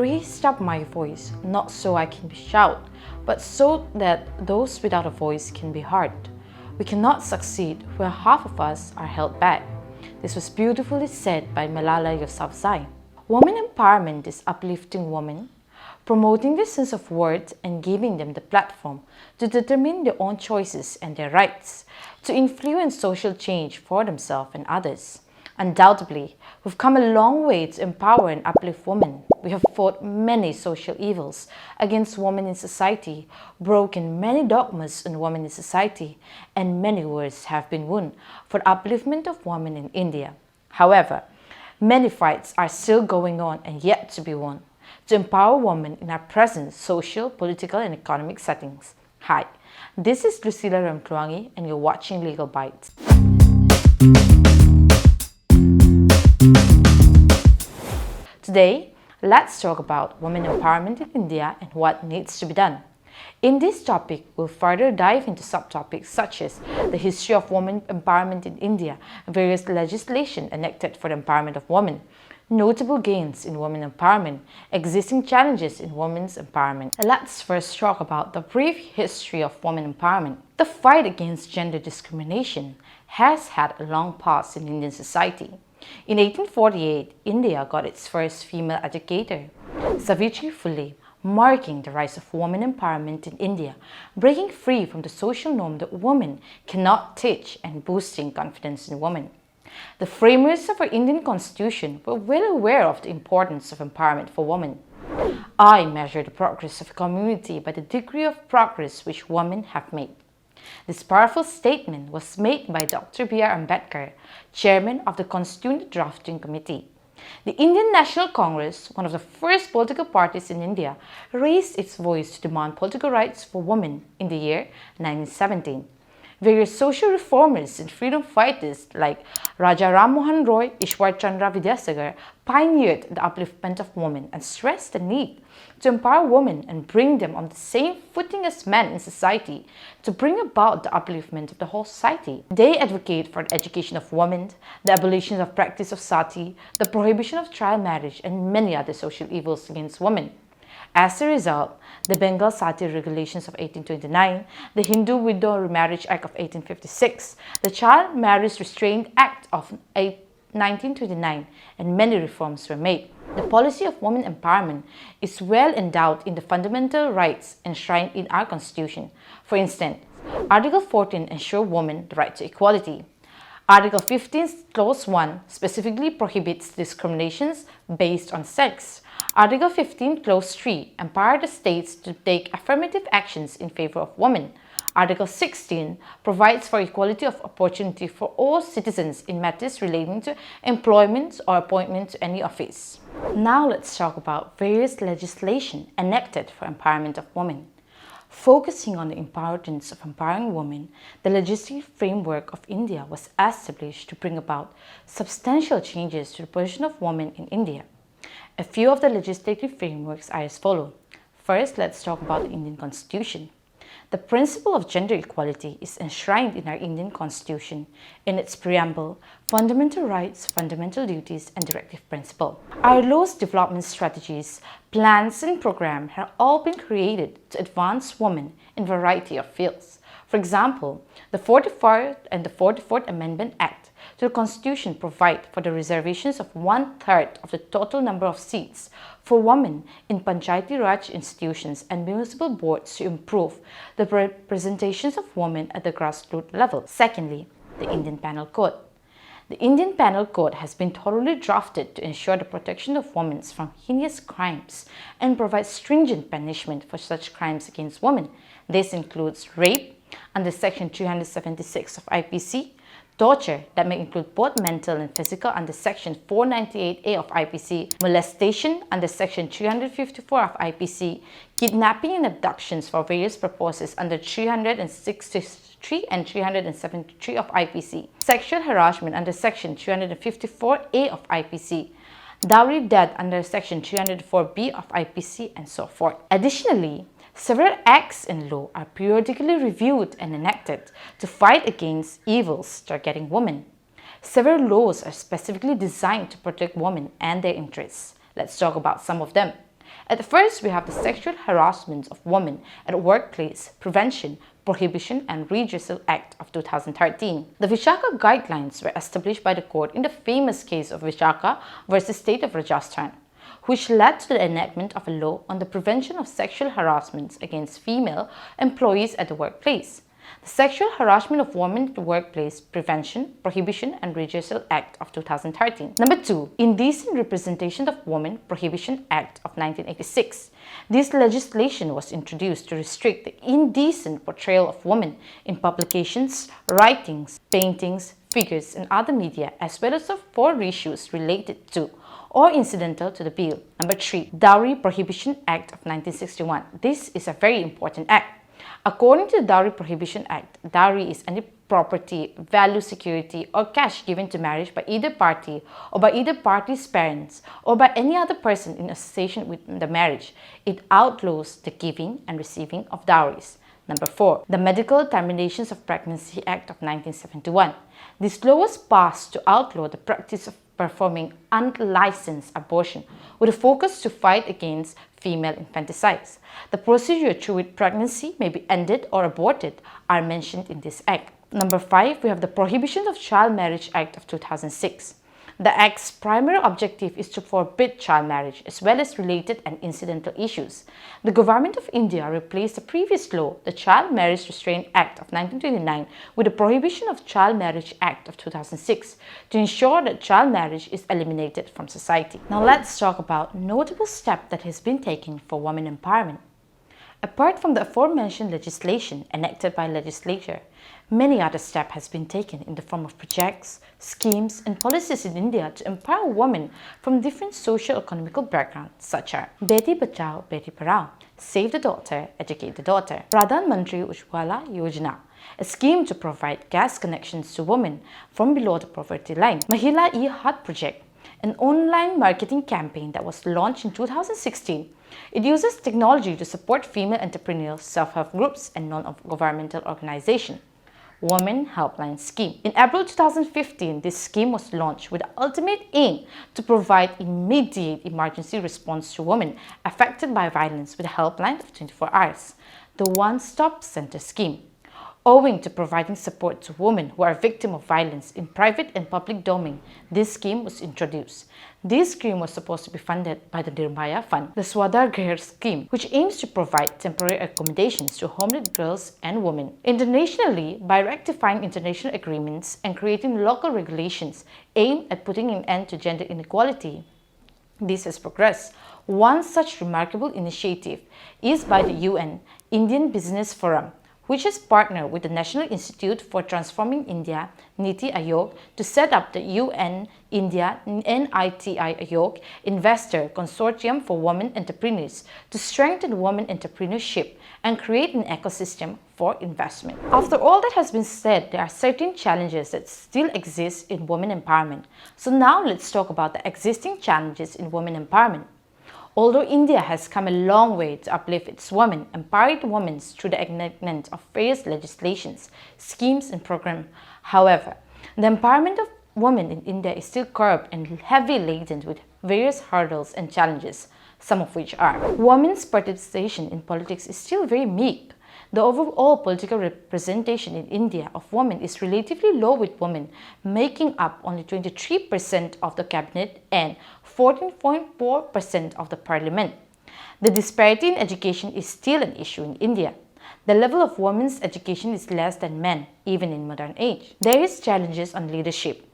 raised up my voice, not so I can be shout, but so that those without a voice can be heard. We cannot succeed where half of us are held back. This was beautifully said by Malala Yousafzai. Women empowerment is uplifting women, promoting their sense of worth and giving them the platform to determine their own choices and their rights, to influence social change for themselves and others. Undoubtedly, we've come a long way to empower and uplift women. We have fought many social evils against women in society, broken many dogmas on women in society, and many wars have been won for the upliftment of women in India. However, many fights are still going on and yet to be won to empower women in our present social, political, and economic settings. Hi, this is Lucila Ramtuangi, and you're watching Legal Bites. Today, let's talk about women empowerment in India and what needs to be done. In this topic, we'll further dive into subtopics such as the history of women empowerment in India, various legislation enacted for the empowerment of women, notable gains in women empowerment, existing challenges in women's empowerment. Let's first talk about the brief history of women empowerment. The fight against gender discrimination has had a long past in Indian society. In 1848, India got its first female educator, Savitri Phule, marking the rise of women empowerment in India, breaking free from the social norm that women cannot teach and boosting confidence in women. The framers of our Indian Constitution were well aware of the importance of empowerment for women. I measure the progress of a community by the degree of progress which women have made. This powerful statement was made by Dr. B.R. Ambedkar, chairman of the Constituent Drafting Committee. The Indian National Congress, one of the first political parties in India, raised its voice to demand political rights for women in the year 1917. Various social reformers and freedom fighters like Raja Ram Mohan Roy, Ishwar Chandra Vidyasagar pioneered the upliftment of women and stressed the need to empower women and bring them on the same footing as men in society to bring about the upliftment of the whole society. They advocate for the education of women, the abolition of practice of sati, the prohibition of child marriage, and many other social evils against women. As a result, the Bengal Sati Regulations of 1829, the Hindu Widow Remarriage Act of 1856, the Child Marriage Restraint Act of 1929, and many reforms were made. The policy of women empowerment is well endowed in the fundamental rights enshrined in our Constitution. For instance, Article 14 ensures women the right to equality. Article 15, Clause 1 specifically prohibits discriminations based on sex. Article 15, Clause 3 empowers the states to take affirmative actions in favor of women. Article 16 provides for equality of opportunity for all citizens in matters relating to employment or appointment to any office. Now let's talk about various legislation enacted for empowerment of women. Focusing on the importance of empowering women, the legislative framework of India was established to bring about substantial changes to the position of women in India. A few of the legislative frameworks are as follows. First, let's talk about the Indian Constitution. The principle of gender equality is enshrined in our Indian Constitution in its preamble, fundamental rights, fundamental duties, and directive principle. Our laws, development strategies, plans, and programs have all been created to advance women in a variety of fields. For example, the 44th and the 44th Amendment Act to the Constitution provide for the reservations of 1/3 of the total number of seats for women in Panchayati Raj institutions and municipal boards to improve the representations of women at the grassroots level. Secondly, the Indian Penal Code. The Indian Penal Code has been thoroughly drafted to ensure the protection of women from heinous crimes and provides stringent punishment for such crimes against women. This includes rape under Section 376 of IPC, torture that may include both mental and physical under Section 498A of IPC, molestation under Section 354 of IPC, kidnapping and abductions for various purposes under 363 and 373 of IPC, sexual harassment under Section 354A of IPC, dowry debt under Section 304B of IPC, and so forth. Additionally, several acts and law are periodically reviewed and enacted to fight against evils targeting women. Several laws are specifically designed to protect women and their interests. Let's talk about some of them. At first, we have the Sexual Harassment of Women at Workplace Prevention, Prohibition and Redressal Act of 2013. The Vishaka guidelines were established by the court in the famous case of Vishaka versus State of Rajasthan, which led to the enactment of a law on the prevention of sexual harassment against female employees at the workplace. The Sexual Harassment of Women at the Workplace Prevention, Prohibition and Redressal Act of 2013. Number 2. Indecent Representation of Women Prohibition Act of 1986. This legislation was introduced to restrict the indecent portrayal of women in publications, writings, paintings, figures and other media, as well as of 4 issues related to or incidental to the bill. Number 3. Dowry Prohibition Act of 1961. This is a very important act. According to the Dowry Prohibition Act, dowry is any property, value, security, or cash given to marriage by either party or by either party's parents or by any other person in association with the marriage. It outlaws the giving and receiving of dowries. Number 4. The Medical Terminations of Pregnancy Act of 1971. This law was passed to outlaw the practice of performing unlicensed abortion with a focus to fight against female infanticides. The procedure through which pregnancy may be ended or aborted are mentioned in this act. Number 5, we have the Prohibition of Child Marriage Act of 2006. The Act's primary objective is to forbid child marriage as well as related and incidental issues. The Government of India replaced the previous law, the Child Marriage Restraint Act of 1929, with the Prohibition of Child Marriage Act of 2006 to ensure that child marriage is eliminated from society. Now let's talk about notable steps that has been taken for women empowerment. Apart from the aforementioned legislation enacted by legislature, many other steps have been taken in the form of projects, schemes and policies in India to empower women from different socio-economical backgrounds such as Beti Bachao, Beti Padhao, Save the Daughter, Educate the Daughter, Pradhan Mantri Ujjwala Yojana, a scheme to provide gas connections to women from below the poverty line, Mahila E-Hat Project, an online marketing campaign that was launched in 2016. It uses technology to support female entrepreneurs, self-help groups, and non-governmental organizations. Women Helpline Scheme. In April 2015, this scheme was launched with the ultimate aim to provide immediate emergency response to women affected by violence with a helpline of 24 hours, the One-Stop Center Scheme. Owing to providing support to women who are victims of violence in private and public domain, this scheme was introduced. This scheme was supposed to be funded by the Nirbhaya Fund, the Swadhar Grih scheme, which aims to provide temporary accommodations to homeless girls and women. Internationally, by rectifying international agreements and creating local regulations aimed at putting an end to gender inequality, this has progressed. One such remarkable initiative is by the UN Indian Business Forum, which has partnered with the National Institute for Transforming India, Niti Aayog, to set up the UN India NITI Aayog Investor Consortium for Women Entrepreneurs to strengthen women entrepreneurship and create an ecosystem for investment. After all that has been said, there are certain challenges that still exist in women empowerment. So now let's talk about the existing challenges in women empowerment. Although India has come a long way to uplift its women, empowered women through the enactment of various legislations, schemes and programs, however, the empowerment of women in India is still curbed and heavily laden with various hurdles and challenges, some of which are: women's participation in politics is still very meek. The overall political representation in India of women is relatively low, with women making up only 23% of the cabinet and 14.4% of the parliament. The disparity in education is still an issue in India. The level of women's education is less than men, even in modern age. There is challenges on leadership.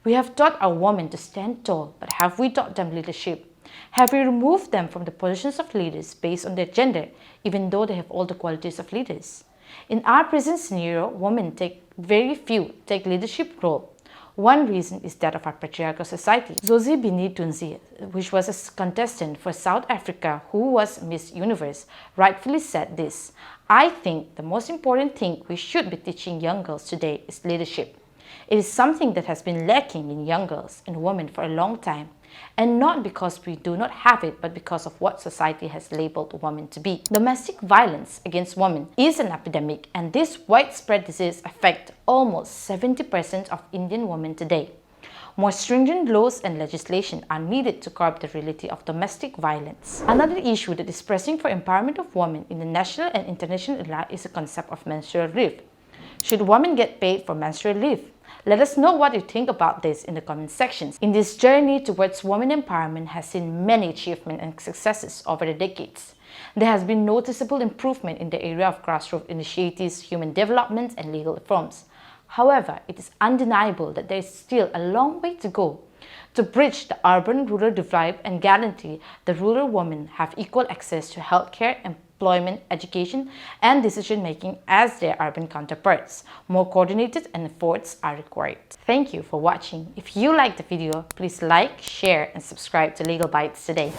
We have taught our women to stand tall, but have we taught them leadership? Have we removed them from the positions of leaders based on their gender, even though they have all the qualities of leaders? In our present scenario, women very few take leadership role. One reason is that of our patriarchal society. Zosie Bini Tunzi, which was a contestant for South Africa who was Miss Universe, rightfully said this: "I think the most important thing we should be teaching young girls today is leadership. It is something that has been lacking in young girls and women for a long time, and not because we do not have it, but because of what society has labeled women to be." Domestic violence against women is an epidemic, and this widespread disease affects almost 70% of Indian women today. More stringent laws and legislation are needed to curb the reality of domestic violence. Another issue that is pressing for empowerment of women in the national and international arena is the concept of menstrual leave. Should women get paid for menstrual leave? Let us know what you think about this in the comment sections. In this journey towards women empowerment has seen many achievements and successes over the decades. There has been noticeable improvement in the area of grassroots initiatives, human development, and legal reforms. However, it is undeniable that there is still a long way to go to bridge the urban-rural divide and guarantee the rural women have equal access to healthcare, employment, education, and decision-making as their urban counterparts. More coordinated efforts are required. Thank you for watching. If you liked the video, please like, share, and subscribe to Legal Bites today.